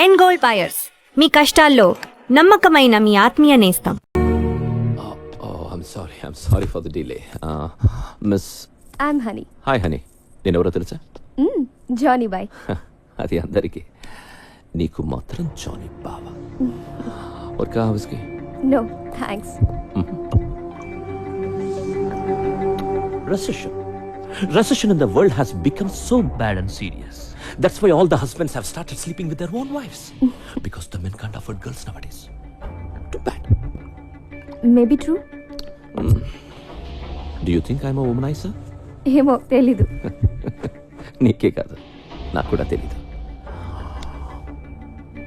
End gold buyers, మీ కష్టాల్లో నమ్మకమైన మీ ఆత్మీయ నేస్తం. I'm sorry for the delay. Miss... I'm Honey. Hi, Honey. నేనెవరో తెలుసా? Johnny Bhai. అది అందరికీ, నీకు మాత్రం జానీ బావా. और क्या है उसकी? No, thanks. Recession in the world has become so bad and serious. That's why all the husbands have started sleeping with their own wives. Because the men can't afford girls nowadays. Too bad. Maybe true. Do you think I'm a womanizer? ఏమో తెలీదు. నీకే కాదు, నాకు కూడా తెలీదు.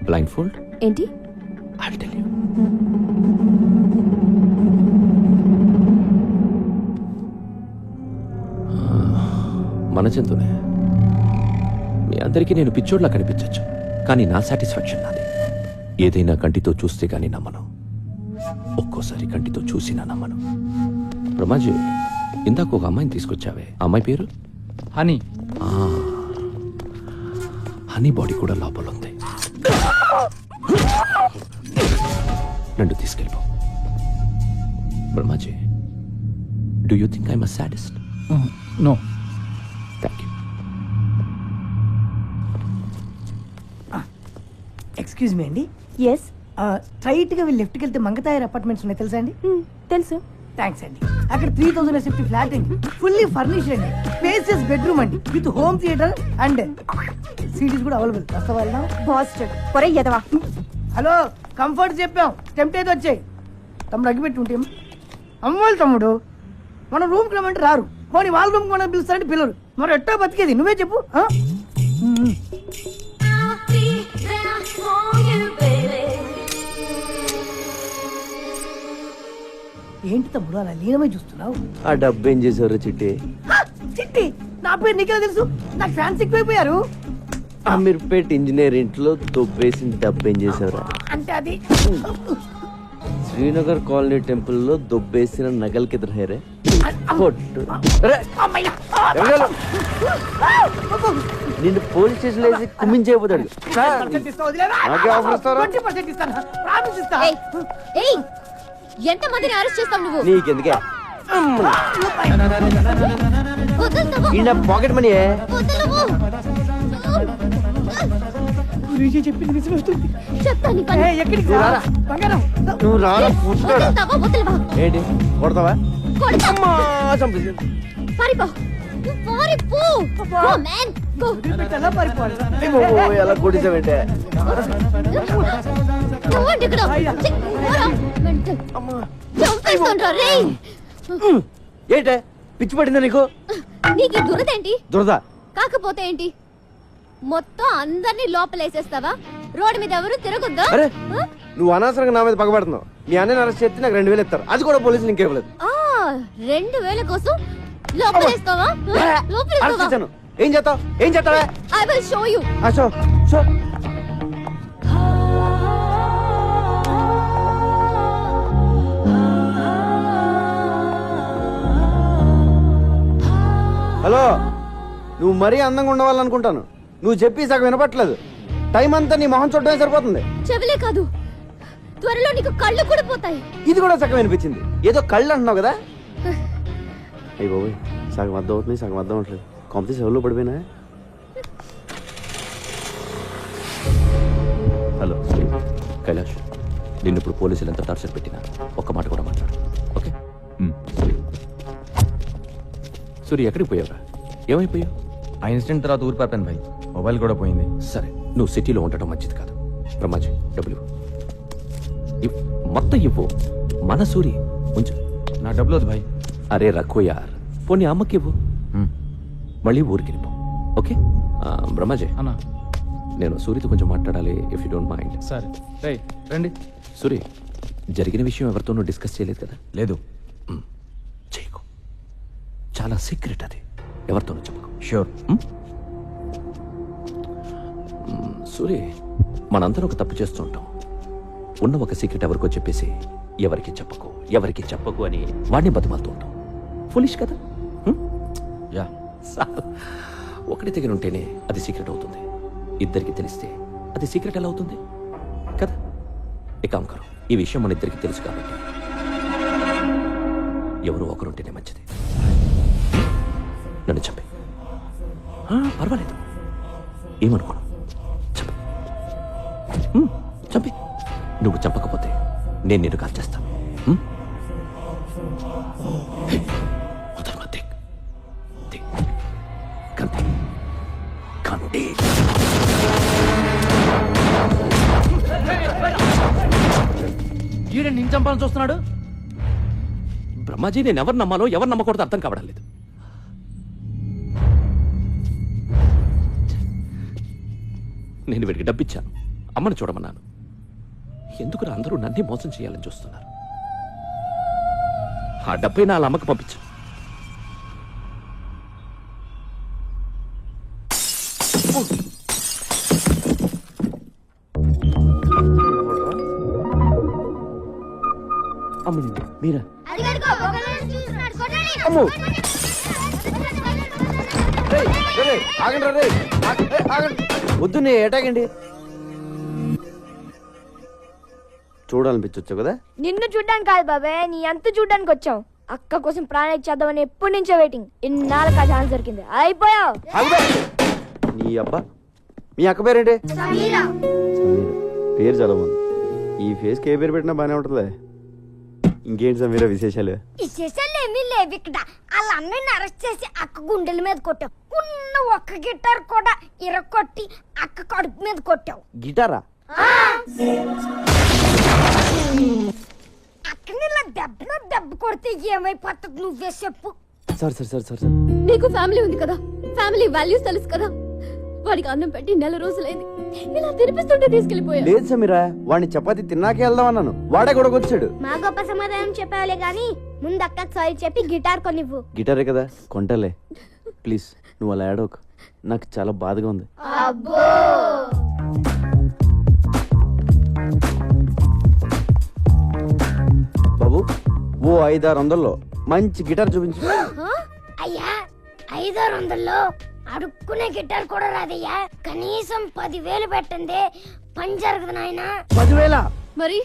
Blindfold? ఏంటి? I'll tell you. మన జంతువునే. మీ అందరికీ నేను పిచ్చోడ్లా కనిపించచ్చు, కానీ నా సాటిస్ఫాక్షన్ నాది. ఏదైనా కంటితో చూస్తే గానీ నమ్మను, ఒక్కోసారి కంటితో చూసినా నమ్మను. బ్రహ్మాజీ, ఇందాక ఒక అమ్మాయిని తీసుకొచ్చావే, అమ్మాయి పేరు? హనీ. హనీ బాడీ కూడా లోపల ఉంది. నన్ను తీసుకెళ్ళిపో. Brahmaji, do you think I'm a sadist? No. Thank you. Excuse me అండి, ఎస్. స్ట్రైట్ గా వీళ్ళు లెఫ్ట్కి వెళ్తే మంగతాయర్ అపార్ట్మెంట్స్ ఉన్నాయి తెలుసా అండి? తెలుసు. థ్యాంక్స్ అండి. అక్కడ 3000 SFT ఫ్లాట్ అండి, ఫుల్లీ ఫర్నిష్డ్ అండి, స్పేసియస్ బెడ్రూమ్ అండి, with home theatre and cities కూడా అవైలబుల్. వస్తా వెళ్దాం. బాస్టర్డ్ పొరే ఎదవా. హలో, కంఫర్ట్ చెప్పాం, టెంప్ట్ అయితే వచ్చాయి. తమ్ముడు అగ్గిపెట్టి ఉంటే అమ్మోళ్ళు తమ్ముడు, మన రూమ్కి రమ్మంటే రారు, పోనీ వాళ్ళ రూమ్కి మనం పిలుస్తారంటే పిల్లలు. మరి ఎట్టా బతికేది నువ్వే చెప్పు. ఏంటి తమ్ముడు అలా లీనమై చూస్తున్నావు? ఆ డబ్బు ఏం చేసేవారు చిట్టి? చిట్టి నా పేరు నీకెలా తెలుసు? నాకు ఫ్యాన్స్ ఎక్కువైపోయారు. అమీర్పేట్ ఇంజనీర్ ఇంట్లో దొబ్బేసిన డబ్బు ఏం చేసేవారా? అంటే అది శ్రీనగర్ కాలనీ టెంపుల్లో దొబ్బేసిన నగల్ కిదర్ హేరే నిన్ను పోలీస్ స్టేషన్ లో వేసి కుమ్మించేయబోతాడు. ఎంత మందిని అరెస్ట్ చేస్తావు నువ్వు? నీకెందుకే ఈయన పాకెట్ మనీ. చెప్పింది నిజమవుతుంది. నువ్వు రారా ఏంటి కొడతావా? ఎలా కొట్టించావంటే ఏంటే పిచ్చి పడిందా నీకు? నీకు దురదేంటి? దురద కాకపోతే ఏంటి, మొత్తం అందరినీ లోపలేసేస్తావా? రోడ్డు మీద ఎవరు తిరగొద్దా? అరే నువ్వు అనవసరంగా నా మీద పగబడుతున్నావు. మీ అన్నని అరెస్ట్ చేస్తే నాకు 2000 ఇస్తారు, అది కూడా పోలీసులు ఇంకేవ్వలేదు. 2000 కోసం లోపలేస్తావా? అరెస్ట్ ఏం చేస్తావు? ఏం చేస్తావా? I will show you. Show show. Hello, నువ్వు మరీ అందంగా ఉండవాలనుకుంటాను. నువ్వు చెప్పి సగం వినపట్లేదు. టైం అంతా నీ మొహం చూడటమే సరిపోతుంది. చెవులే కాదు, త్వరలో నీకు కళ్ళు కూడా పోతాయి. ఇది కూడా సగం వినిపించింది. ఏదో కళ్ళు అంటున్నావు కదా? అయ్యి బాబోయ్, సగం అర్థం అవుతుంది, సగం అర్థం అవట్లేదు. కాంపిటీషన్ ఎవరిలో పడిపోయినా? హలో కైలాష్, నిన్ను ఇప్పుడు పోలీసులు ఎంత టార్చర్ పెట్టినా ఒక్క మాట కూడా మాట్లాడు, ఓకే? సూర్య, ఎక్కడికి పోయావురా? ఏమైపోయావు? ఆ ఇన్సిడెంట్ తర్వాత ఊరు పాపాను భాయ్, మొబైల్ కూడా పోయింది. సరే, నువ్వు సిటీలో ఉండటం మంచిది కాదు. బ్రహ్మాజీ, డబ్బులు మొత్తం ఇవ్వు. మన సూరి ఉంచు. నా డబ్బులు వద్దు భాయ్. అరే రఖో యార్, పోనీ అమ్మకి ఇవ్వు, మళ్ళీ ఊరికి వెళ్ళిపో, ఓకే? బ్రహ్మాజీ అన్నా, నేను సూరితో కొంచెం మాట్లాడాలి, ఇఫ్ యూ డోంట్ మైండ్. సరే రండి. సూరి, జరిగిన విషయం ఎవరితోనూ డిస్కస్ చేయలేదు కదా? లేదు. చేయకు, చాలా సీక్రెట్ అది, ఎవరితోనూ చెప్పకు. షూర్. సూరి, మనందరం ఒక తప్పు చేస్తూ ఉంటాం. ఉన్న ఒక సీక్రెట్ ఎవరికో చెప్పేసి ఎవరికి చెప్పకు అని వాడిని బతిమాలుతూ ఉంటాం. ఫులిష్ కదా? యా. ఒకటి దగ్గర ఉంటేనే అది సీక్రెట్ అవుతుంది. ఇద్దరికి తెలిస్తే అది సీక్రెట్ ఎలా అవుతుంది కదా? ఇక అంకరు, ఈ విషయం మన ఇద్దరికి తెలుసు కాబట్టి ఎవరు ఒకరుంటేనే మంచిది. నన్ను చంపే, పర్వాలేదు, ఏమనుకోను, చంపే. చంపి. నువ్వు చంపకపోతే నేను నిన్ను కాల్ చేస్తాను. ఈయన నేను చంపాలని చూస్తున్నాడు. బ్రహ్మాజీ, నేను ఎవరు నమ్మాలో ఎవరు నమ్మకూడదు అర్థం కావడం లేదు. నేను వీడికి డబ్బిచ్చాను, అమ్మని చూడమన్నాను. ఎందుకు అందరూ నన్నే మోసం చేయాలని చూస్తున్నారు? ఆ డబ్బై నా అమ్మకు పంపించు. అమ్మ మీరా? అదిగదిగో, ఒకళ్ళని చూస్తున్నాడు, కొట్టండి. అమ్మో! రేయ్, రేయ్, ఆగండి రేయ్, ఆగండి. వద్దు, నీ ఏటాగండి. చూడాలనిపించవచ్చు కదా? నిన్ను చూడ్డానికి కాదు బాబాయ్, నీ అంత చూడ్డానికి వచ్చాం. అక్క కోసం ప్రాణం ఇచ్చేద్దామని ఎప్పటి నుంచో వెయిటింగ్. ఇన్నాళ్ళకి ఆ ఛాన్స్ దొరికింది. అయిపోయావు. ఆగుబే. నీ అబ్బా, మీ అక్క పేరేంటి? సమీర. పేరు చాలా బాగుంది. ఈ ఫేస్ కి ఏ పేరు పెట్టినా బాగానే ఉంటుందిలే. ఇంకేంటి సమీర విశేషాలు? విశేషాలు ఏమీ లేవు ఇక్కడ. వాళ్ళ అన్నయ్యని అరెస్ట్ చేసి అక్క గుండెల మీద కొట్టావు. ఉన్న ఒక్క గిటార్ కూడా ఇరక్కొట్టి అక్క కడుపు మీద కొట్టావు. గిటారా? అక్కని ఇలా దెబ్బ కొడితే ఏమైపోతుంది నువ్వే చెప్పు. సార్ నీకు ఫ్యామిలీ ఉంది కదా, ఫ్యామిలీ వాల్యూస్ తెలుసు కదా. వాడికి అన్నం పెట్టి 4 రోజులైంది, ఇలా తినిపిస్తుంటే తీసుకెళ్లిపోయా. లేదు సమీరా, వాడిని చపాతి తిన్నాకే వెళ్దాం అన్నాను. వాడే కూడా వచ్చాడు. మా గొప్ప సమాధానం చెప్పావులే గాని ముందు అక్కకి సారీ చెప్పి గిటార్ కొనివ్వు. గిటారే కదా, కొంటలే. ప్లీజ్ నువ్వు అలా ఏడవకు, నాకు చాలా బాధగా ఉంది. బాబు, ఓ 500-600 మంచి గిటార్ చూపించు. అయ్యా, 500-600 అడుక్కునే గిటార్ కూడా రాదయ్యా. కనీసం 10,000 పెట్టండి, పని జరగదు నాయన. 10,000? మరి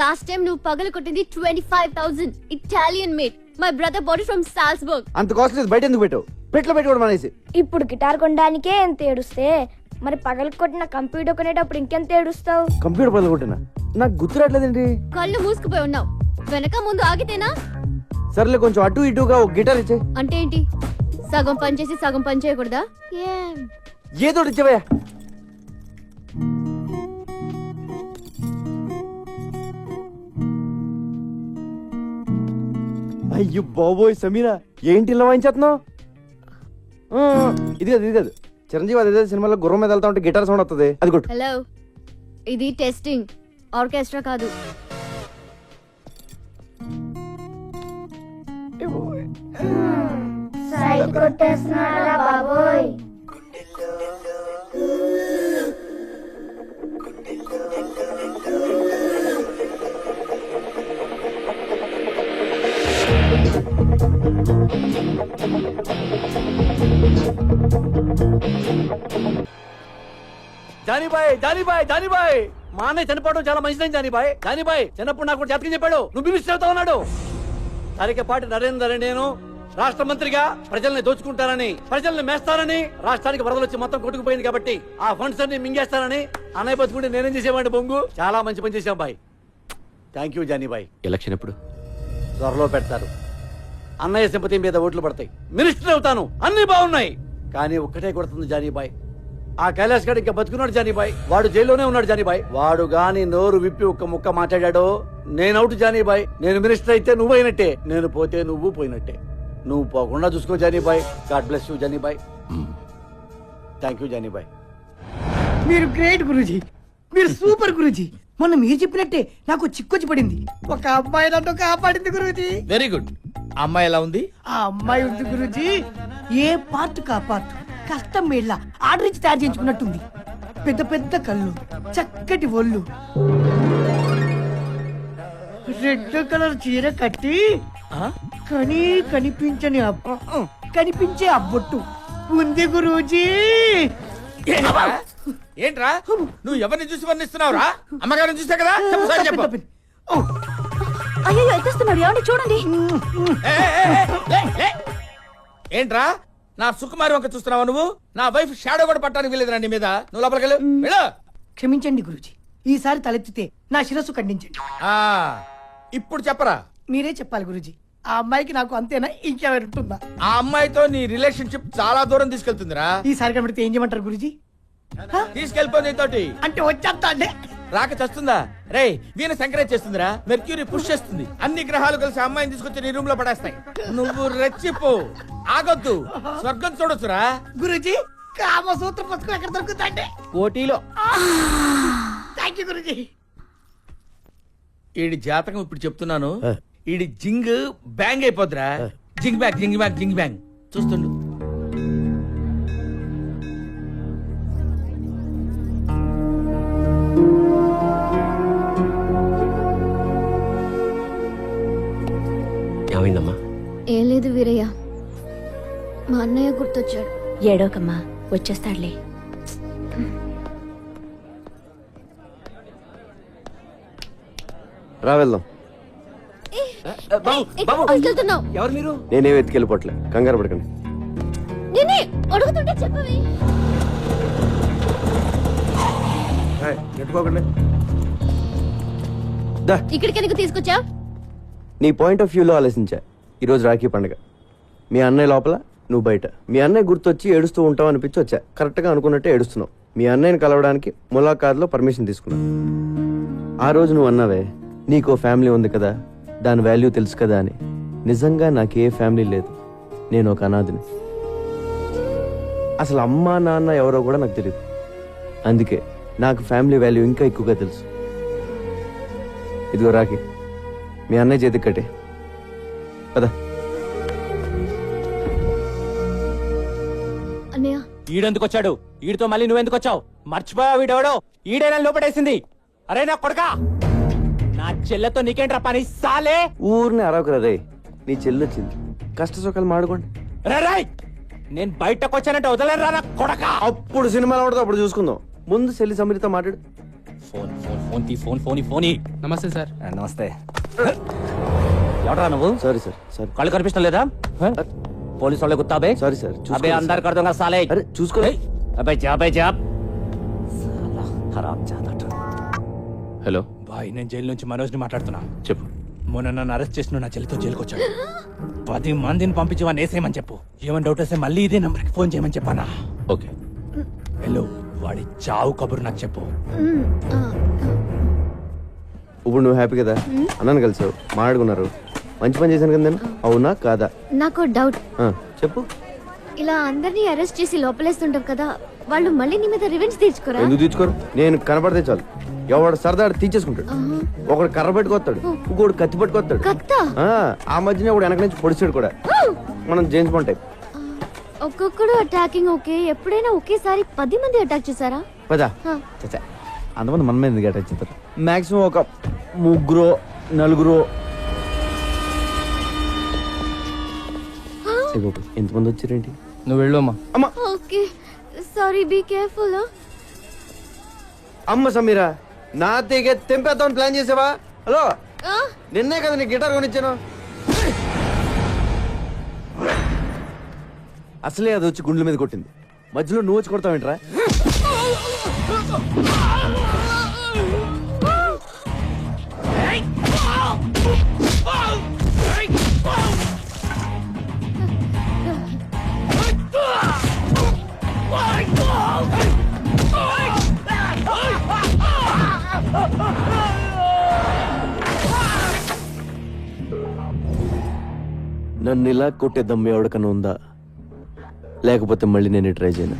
లాస్ట్ టైం నువ్వు పగలు కొట్టింది 25,000 Italian made. My brother body from Salzburg. అంత కాస్ట్లీ బయట ఎందుకు పెట్టావు? పెట్లో పెట్టుకోవడం అనేసి. ఇప్పుడు గిటార్ కొనడానికే ఎంత ఏడుస్తే మరి పగలు కొట్టిన కంప్యూటర్ కొనేటప్పుడు ఇంకెంత ఏడుస్తావు? కంప్యూటర్ పగలు కొట్టినా? నాకు గుర్తురాట్లేదండి. కళ్ళు మూసుకుపోయి ఉన్నావు, వెనక ముందు ఆగితేనా? సర్లే, కొంచెం అటు ఇటుగా ఒక గిటార్ ఇచ్చే. అంటే ఏంటి, సగం పని చేసి సగం పని చేయకూడదా? ఏదో ఇచ్చేవయ్యా. అయ్యో బాబోయ్ సమీరా, ఏంటి ఇలా వాయించేస్తున్నావు? ఇది కాదు చిరంజీవి అదే సినిమాలో గుర్రం మీద వెళ్తా ఉంటే గిటార్ సౌండ్ వస్తుంది, అది కొట్టు. హలో, ఇది టెస్టింగ్, ఆర్కెస్ట్రా కాదు. జానీబాయ్, మా అన్నయ్య చనిపోవడం చాలా మంచిదని జానీబాయ్ చిన్నప్పుడు నాకు జాతకం చెప్పాడు, నువ్వు మినిస్టర్ అవుతా ఉన్నాడు. తరికపాటి నరేందర్ నేను రాష్ట్ర మంత్రిగా ప్రజల్ని దోచుకుంటానని, ప్రజల్ని మేస్తానని, రాష్ట్రానికి వరదలు వచ్చి మొత్తం కొట్టుకుపోయింది కాబట్టి ఆ ఫండ్స్ అన్ని మింగేస్తానని అన్నయ్య బతుకుంటే నేనేం చేసేవాడిని బొంగు. చాలా మంచి పని చేసాం బాయ్. థ్యాంక్ యూ జానీబాయ్. ఎలక్షన్ ఎప్పుడు? త్వరలో పెడతారు. అన్నయ్య సింపతి మీద ఓట్లు పడతాయి, మినిస్టర్ అవుతాను, అన్ని బాగున్నాయి. కానీ ఒక్కటే కొడుతుంది జానీబాయ్, ఆ కైలాష్ గడ్ ఇంకా బతుకున్నాడు జానీబాయ్. వాడు జైల్లోనే ఉన్నాడు జానీబాయ్. వాడు గాని నోరు విప్పి ఒక్క ముక్క మాట్లాడాడో నేను అవుట్ జానీబాయ్. నేను మినిస్టర్ అయితే నువ్వు అయినట్టే, నేను పోతే నువ్వు పోయినట్టే. నువ్వు పోకుండా చూసుకో Jani Bhai. God bless you Jani Bhai. Thank you Jani Bhai. మీరు గ్రేట్ గురూజీ, మీరు సూపర్ గురూజీ. మొన్న మీరు చెప్పినట్టే నాకు చిక్కొచ్చి పడింది. ఒక అమ్మాయి నన్ను కాపాడింది గురూజీ. Very good. అమ్మాయి ఎలా ఉంది? ఆ అమ్మాయి ఉంది గురూజీ, ఏ పార్ట్ కా పార్ట్ కష్టం మేళ్ళ ఆర్డర్ ఇచ్చి తయారు చేయించుకున్నట్టుంది. పెద్ద పెద్ద కళ్ళు, చక్కటి ఒళ్ళు, రెడ్ కలర్ చీర కట్టి కనిపించే అబ్బొట్టు ఉంది గురూజీ. ఏంట్రా నువ్వు ఎవరిని చూసి వర్ణిస్తున్నావురా? అమ్మగారిని చూసా కదా చెప్పు సార్ చెప్పు. తప్పింది. ఓ, అయ్యో ఎత్తేస్తున్నాడు ఏమండి చూడండి ఏ, ఏ, ఏ, లే, లే. ఏంట్రా నా సుకుమారి వంక చూస్తున్నావా నువ్వు? నా వైఫ్ షాడో కూడా పట్టడానికి వీలేదురా నీ మీద. నువ్వు లోపలికి వెళ్ళు. క్షమించండి గురూజీ, ఈసారి తలెత్తితే నా శిరస్సు ఖండించండి. ఆ, ఇప్పుడు చెప్పరా, మీరే చెప్పాలి గురూజీ, ఆ అమ్మాయికి నాకు అంతేనా ఇంకెవరు ఉంటుందా? ఆ అమ్మాయితో నీ రిలేషన్షిప్ చాలా దూరం తీసుకెళ్తుందిరా. ఈసారి కనబడితే ఏం చేయమంటారు గురూజీ? తీసుకెళ్ళిపో నీతోటి. అంటే వచ్చేస్తా అండి. రాక చస్తుందా? రే వీనస్ ఎంకరేజ్ చేస్తుందిరా, మెర్క్యూరీ పుష్ చేస్తుంది. అన్ని గ్రహాలు కలిసి అమ్మాయిని తీసుకొచ్చి నీ రూమ్ లో పడేస్తాయి. నువ్వు రెచ్చిపో, ఆగొద్దు, స్వర్గం చూడొచ్చురా. గురూజీ, కామసూత్ర పుస్తకం ఎక్కడ దొరుకుతుందండి? కోటిలో. Thank you Guruji. ఈడి జాతకం ఇప్పుడు చెప్తున్నాను, ఈడి జింగ్ బ్యాంగ్ అయిపోద్దిరా. జింగ్ బ్యాంగ్ జింగ్ బ్యాంగ్ జింగ్ బ్యాంగ్ చూస్తుండు. ఏమైందమ్మా? ఏం లేదు వీరయ్య, మా అన్నయ్య గుర్తొచ్చాడు. ఏడోకమ్మా వచ్చేస్తాడులే. రా వెళ్దాం. వెళ్తున్నావు? ఎవరు మీరు? నేనే వెతికెళ్ళిపోవట్లే, కంగారు పడకండి. నేనే అడుగుతుంటే చెప్పవి. నెట్టుకోకండి. దా, ఇక్కడికి ఎందుకు తీసుకొచ్చా? నీ పాయింట్ ఆఫ్ వ్యూలో ఆలోచించా. ఈరోజు రాఖీ పండుగ, మీ అన్నయ్య లోపల, నువ్వు బయట. మీ అన్నయ్య గుర్తొచ్చి ఏడుస్తూ ఉంటావు అనిపించి వచ్చా. కరెక్ట్గా అనుకున్నట్టే ఏడుస్తున్నావు. మీ అన్నయ్యని కలవడానికి ములాఖాత్లో పర్మిషన్ తీసుకున్నావు. ఆ రోజు నువ్వు అన్నావే, నీకో ఫ్యామిలీ ఉంది కదా, దాని వాల్యూ తెలుసు కదా అని. నిజంగా నాకే ఫ్యామిలీ లేదు, నేను ఒక అనాథని. అసలు అమ్మా నాన్న ఎవరో కూడా నాకు తెలియదు. అందుకే నాకు ఫ్యామిలీ వాల్యూ ఇంకా ఎక్కువగా తెలుసు. ఇదిగో రాఖీ, మీ అన్నయ్య చేతికి కట్టే పద. అన్నయ్య, ఈడెందుకు వచ్చాడు? ఈడితో మళ్ళీ నువ్వెందుకు వచ్చావు? మర్చిపోయావు వీడెవడో? ఈడైనా లోపడేసింది. అరే నా కొడకా, నా చెల్లెతో నీకేంట్రా పని సాలే? ఊరిని అరవకురా రే, నీ చెల్లి వచ్చింది, కష్ట సుఖాలు మాడుకోండి. రాయ్, నేను బయటకు వచ్చానంటే వదలరా నా కొడకా. అప్పుడు సినిమాలో పడితే అప్పుడు చూసుకుందాం. ముందు చెల్లి సమీరితో మాట్లాడు. ఫోన్ ఫోన్ ఫోన్ తీ, ఫోన్ ఫోన్ ఫోన్. నమస్తే సార్. నమస్తే. ఎవడరా నువ్వు? Sorry sir, sorry. కళ్ళు కనిపించడం లేదా? పోలీసు వాళ్ళే గుత్తాబే. సారీ సార్, అబే అందరు కడదాం సాలే. అరే చూసుకో. అబే జాబే జాబ్. సాలా హరామ్ జాదట. హలో బాయ్, నేను జైలు నుంచి మనోజ్ని మాట్లాడుతున్నా. చెప్పు. మొన్న నన్ను అరెస్ట్ చేసిన నా చెల్లితో జైలుకి వచ్చాడు. 10 మందిని పంపించి వాడిని వేసేయమని చెప్పు. ఏమని డౌట్ వస్తే మళ్ళీ ఇదే నంబర్కి ఫోన్ చేయమని చెప్పానా? ఓకే. హలో, వాడి చావు కబురు నాకు చెప్పు. ఇప్పుడు నువ్వు హ్యాపీ కదా? అన్నాను కలిసావు, మాట్లాడుకున్నారు, మంచి పని చేశాను కదా నేను. అవునా కాదా? నాకు డౌట్. చెప్పు. ఇలా అందరినీ అరెస్ట్ చేసి లోపలేస్తుంటావు కదా, వాళ్ళు మళ్ళీ నీ మీద రివెంజ్ తీర్చుకోరా? ఎందుకు తీర్చుకోరు? నేను కనపడితే చాలు, ఎవడు సరదాడు తీర్చేసుకుంటాడు. ఒకడు కర్ర పెట్టుకొస్తాడు, ఇంకోడు కత్తి పట్టుకొస్తాడు. కత్త? ఆ మధ్యనే ఒకడు వెనక నుంచి పొడిచాడు కూడా. మనం జేమ్స్ బాండ్ టైప్. ఒక్కొక్కడు అటాకింగ్ ఓకే, ఎప్పుడైనా ఒకేసారి 10 మంది అటాక్ చేశారా? పదా చచ్చా, అంతమంది మన మీద ఎందుకు అటాక్ చేస్తారు? మాక్సిమం ఒక 3 4. ఎంతమంది వచ్చారేంటి? నువ్వు వెళ్ళమ్మా. అమ్మ ఓకే, సారీ, బీ కేర్ఫుల్. అమ్మ సమీరా, నా తెగే తెంపేద్దామని ప్లాన్ చేసావా? హలో, నిన్నే కదా నీ గిటార్ కొనిచ్చాను. అసలే అది వచ్చి గుండెల మీద కొట్టింది, మధ్యలో నువ్వు వచ్చి కొడతావేంట్రా? నన్ను ఇలా కొట్టే దమ్ము ఎవరికన్నా ఉందా? లేకపోతే మళ్ళీ నేను ట్రై చేయను.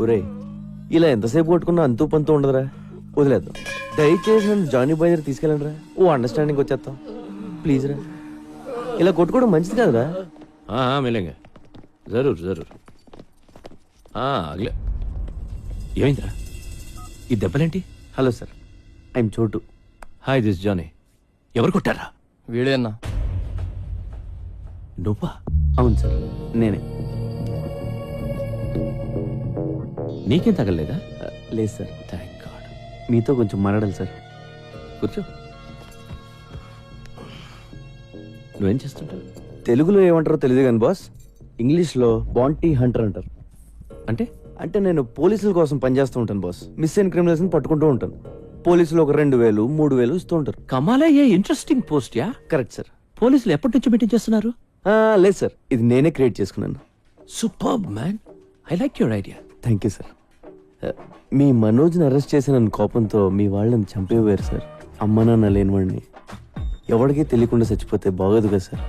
ఒరే ఇలా ఎంతసేపు కొట్టుకున్నా అంతూ పంతూ ఉండదురా, వదిలేద్దాం. దయచేసి నన్ను జానీ బాయ్ దగ్గర తీసుకెళ్ళండి రా, ఓ అండర్స్టాండింగ్ వచ్చేస్తాం ప్లీజ్ రా. ఇలా కొట్టుకోవడం మంచిది కాదురా. हाँ हाँ मिलेंगे जरूर जरूर हाँ अगले ఏమైందిరా ఈ దెబ్బలేంటి? Hello sir, I'm Chotu. Hi this Johnny. ఎవరు కొట్టారా? వీడే అన్నా. నువ్వా? అవును సార్, నేనే. నీకేం తగలలేదా? లేదు సార్, థ్యాంక్ గాడ్. మీతో కొంచెం మాట్లాడాలి సార్. కూర్చో. నువ్వేం చేస్తుంటావు? తెలుగులో ఏమంటారో తెలియదు కానీ బాస్, ఇంగ్లీష్లో బాంటీ హంటర్ అంటారు. అంటే అంటే నేను పోలీసుల కోసం పనిచేస్తూ ఉంటాను బాస్. మిస్ అయిన క్రిమినల్స్ని పట్టుకుంటూ ఉంటాను. పోలీసులు ఒక 2000, 3000 ఇస్తూ ఉంటారు. Kamala, a interesting post yeah. Correct sir. పోలీసులు ఎప్పటి నుంచి మీటింగ్ చేస్తున్నారు? లేదు సార్, ఇది నేనే క్రియేట్ చేసుకున్నాను. Superb man, I like your idea. Thank you sir. మీ మనోజ్ని అరెస్ట్ చేసిన కోపంతో మీ వాళ్ళని చంపేవారు సార్. అమ్మ నాన్న లేనివాడిని ఎవరికీ తెలియకుండా చచ్చిపోతే బాగోదు కదా సార్.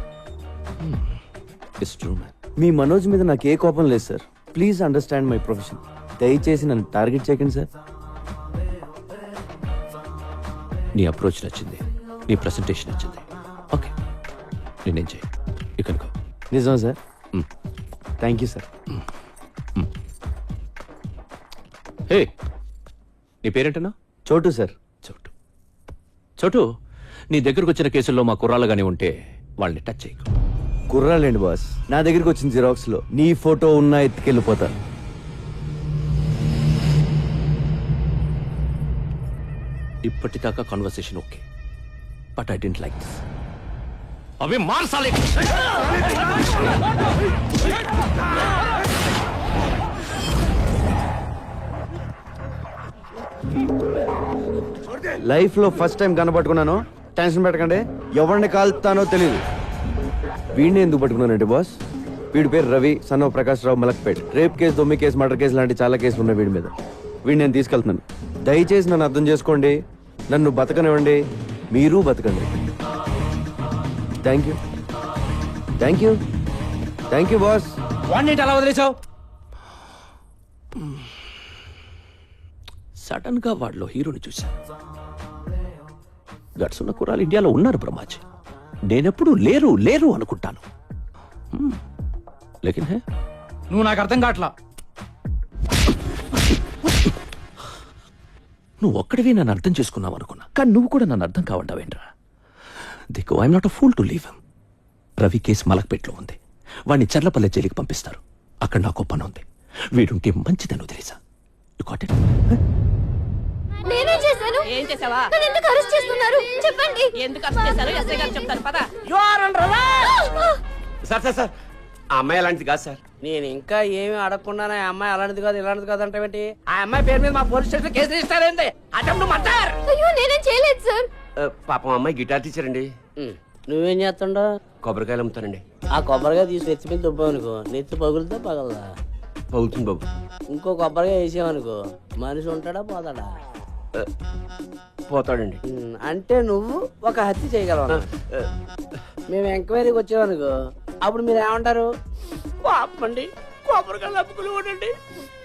It's true man. మీ మనోజ్ మీద నాకు ఏ కోపం లేదు సార్. Please understand my profession. దయచేసి నన్ను టార్గెట్ చేయకండి సార్. నీ అప్రోచ్ నచ్చింది, నీ ప్రెసెంటేషన్ నచ్చింది. ఓకే, నేనేం చేయి ఇక్కడ. నిజమా sir? Thank you sir. Hey, నీ పేరేంటన్నా? చోటు సార్. చోటు. చోటు, నీ దగ్గరకు వచ్చిన కేసుల్లో మా కుర్రాళ్ళగానే ఉంటే వాళ్ళని టచ్ చేయకు. కుర్రాలేండి బాస్, నా దగ్గరికి వచ్చిన జిరాక్స్ లో నీ ఫోటో ఉన్నా ఎత్తుకెళ్ళిపోతా. ఇప్పటిదాకా conversation okay, but I don't like this. అవి మార్చాలి. లైఫ్ లో ఫస్ట్ టైం కనపట్టుకున్నాను. టెన్షన్ పెట్టకండి, ఎవరిని కాల్తానో తెలియదు. వీడిని ఎందుకు పట్టుకున్నానంటే బాస్, వీడి పేరు Ravi, son of Prakash Rao, Malakpet. Rape case, దొమ్మి కేసు, మర్డర్ కేసు లాంటి చాలా కేసులు ఉన్నాయి వీడి మీద. వీడిని నేను తీసుకెళ్తున్నాను. దయచేసి నన్ను అర్థం చేసుకోండి, నన్ను బతకనివ్వండి, మీరు బతకండి. Thank you, thank you, thank you boss. వాడిని అలా వదిలేసావు? సడన్ గా వాడిలో హీరోని చూశాను. గట్స్ ఉన్న కుర్రాలు ఇండియాలో ఉన్నారు బ్రహ్మాజీ. నేనెప్పుడు లేరు లేరు అనుకుంటాను. లేకిన్ హే, నువ్వు నాకు అర్థం కావట్లా. నువ్వు ఒక్కడివి నన్ను అర్థం చేసుకున్నావు అనుకున్నా, కానీ నువ్వు కూడా నన్ను అర్థం కావంటావేంట్రా? దిక్కు, I'm not a fool to leave him. Ravi case మలక్పేట్లో ఉంది, వాడిని చర్లపల్లె జైలుకి పంపిస్తారు. అక్కడ నాకు పని ఉంది. వీడుంటే మంచిదని వదిలేసా. You got it? నేనేం చేశాను? ఏం చేసావా? నన్ను ఎందుకు అరెస్ట్ చేస్తున్నారు? చెప్పండి. ఎందుకు అరెస్ట్ చేశారో ఎస్ఐ గారు చెప్తారు పద. సార్ సార్ సార్, ఆ అమ్మాయి అలాంటిది కాదు సార్. నేను ఇంకా ఏమీ అడగకుండానే ఆ అమ్మాయి అలాంటిది కాదు ఇలాంటిది కాదు అంటే ఆ అమ్మాయి పేరు మీద మా పోలీస్ స్టేషన్ కేసు రిజిస్టర్ అయింది. Attempt murder. అయ్యో నేనేం చేయలేదు సార్. పాపం అమ్మాయి గిటార్ టీచర్ అండి. నువ్వేం చేస్తుండో? కొబ్బరికాయలు అమ్ముతానండి. ఆ కొబ్బరిగా తీసి నెత్తి మీద దుబ్బావనుకో, నెత్తి పగులుతో పగలదా? పగులుతుంది బాబు. ఇంకో కొబ్బరిగా వేసావనుకో, మనిషి ఉంటాడా పోతాడా? పోతాడండి. అంటే నువ్వు ఒక హత్య చేయగలవు. మేము ఎంక్వైరీకి వచ్చామనుకో, అప్పుడు మీరు ఏమంటారు? పాపండి, కొబ్బరికాయలు అమ్ముకుని ఉండండి,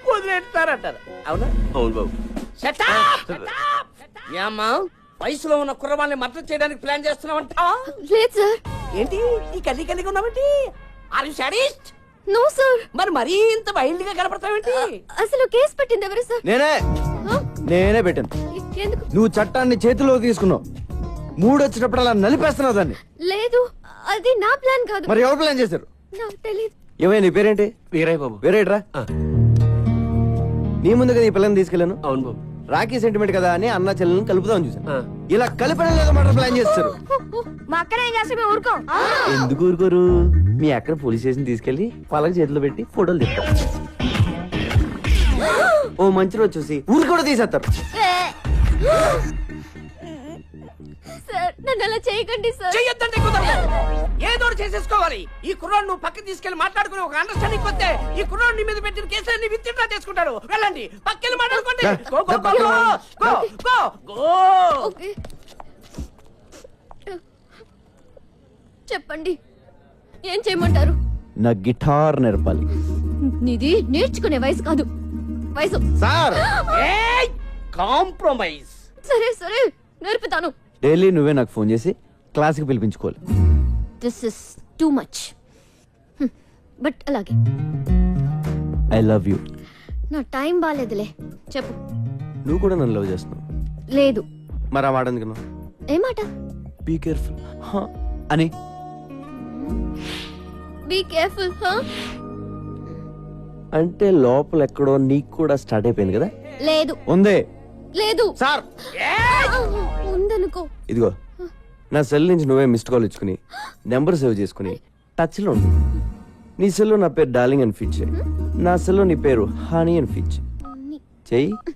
వదిలేస్తారంటారు. అవునా? అవును బాబు. ఏమ్మా, వయసులో ఉన్న కుర్రవాళ్ళని మద్దతు చేయడానికి ప్లాన్ చేస్తున్నావంట? లేదు సార్. ఏంటి ఈ కల్లి కలిగి ఉన్నావేంటి? Are you sadist? No sir. మరి మరీ ఇంత వైల్డ్ గా కనపడతావేంటి? అసలు కేసు పెట్టింది ఎవరు సార్? నేనే పెట్టాను. ఎందుకు? నువ్వు చట్టాన్ని చేతిలో తీసుకున్నావు. మూడు వచ్చేటప్పుడు అలా నలిపేస్తున్నావు దాన్ని. లేదు, అది నా ప్లాన్ కాదు. మరి ఎవరు ప్లాన్ చేశారు? నాకు తెలియదు. ఏమైనా నీ పేరేంటి? వీరయ్య బాబు. వేరేట్రా? నీ ముందుగా ఈ పిల్లని తీసుకెళ్ళాను. అవును బాబు. రాఖీ సెంటిమెంట్ కదా అని అన్న చెల్లెలను కలుపుదామని చూసాను. ఇలా కలిపడం లేదా మాట ప్లాన్ చేస్తారు. మా అక్కనే చేస్తే మేము ఊరుకోం. ఎందుకు ఊరుకోరు? మీ అక్కడ పోలీస్ స్టేషన్ తీసుకెళ్లి పలక చేతిలో పెట్టి ఫోటోలు తీస్తారు. ఓ మంచి రోజు చూసి ఊరు కూడా తీసేస్తారు. సార్ నన్ను అలా చేయకండి సార్. చెయ్యొద్దంటే కుదరదు. ఏదో ఒకటి చేసేసుకోవాలి. ఈ కుర్రాడు నువ్వు పక్కకి తీసుకెళ్లి మాట్లాడుకుని ఒక అండర్స్టాండింగ్ వస్తే ఈ కుర్రాడు నీ మీద పెట్టిన కేసులన్నీ విత్డ్రా చేసుకుంటాడు. వెళ్ళండి, పక్కకి మాట్లాడుకోండి. Go go go go go go. Okay, చెప్పండి, ఏం చేయమంటారు? నా గిటార్ నేర్పాలి. నీది నేర్చుకునే వయసు కాదు. వయసు సార్ కాంప్రమైజ్. సరే సరే నేర్పుతాను. డైలీ నువ్వే నాకు ఫోన్ చేసి క్లాస్కి పిలిపించుకోవాలి. This is too much. But అలాగే ఐ లవ్ యూ. నా టైం బాగాలేదులే. చెప్పు. నువ్వు కూడా నన్ను లవ్ చేస్తున్నావు. లేదు. మరి ఆ మాట ఎందుకు? ఏమాట? బీ కేర్ఫుల్ అని. Be careful. అంటే లోపల ఎక్కడో నీకు కూడా స్టార్ట్ అయిపోయింది కదా? లేదు. ఉందే. లేదు సార్. ఉందనుకో. ఇదిగో నా సెల్ నుంచి నువ్వే మిస్డ్ కాల్ ఇచ్చుకుని నెంబర్ సేవ్ చేసుకుని టచ్లో ఉండు. నీ సెల్లో నా పేరు డార్లింగ్ అని ఫీచ్ చేయి, నా సెల్లో నీ పేరు హనీ అని ఫీచ్ చెయ్యి.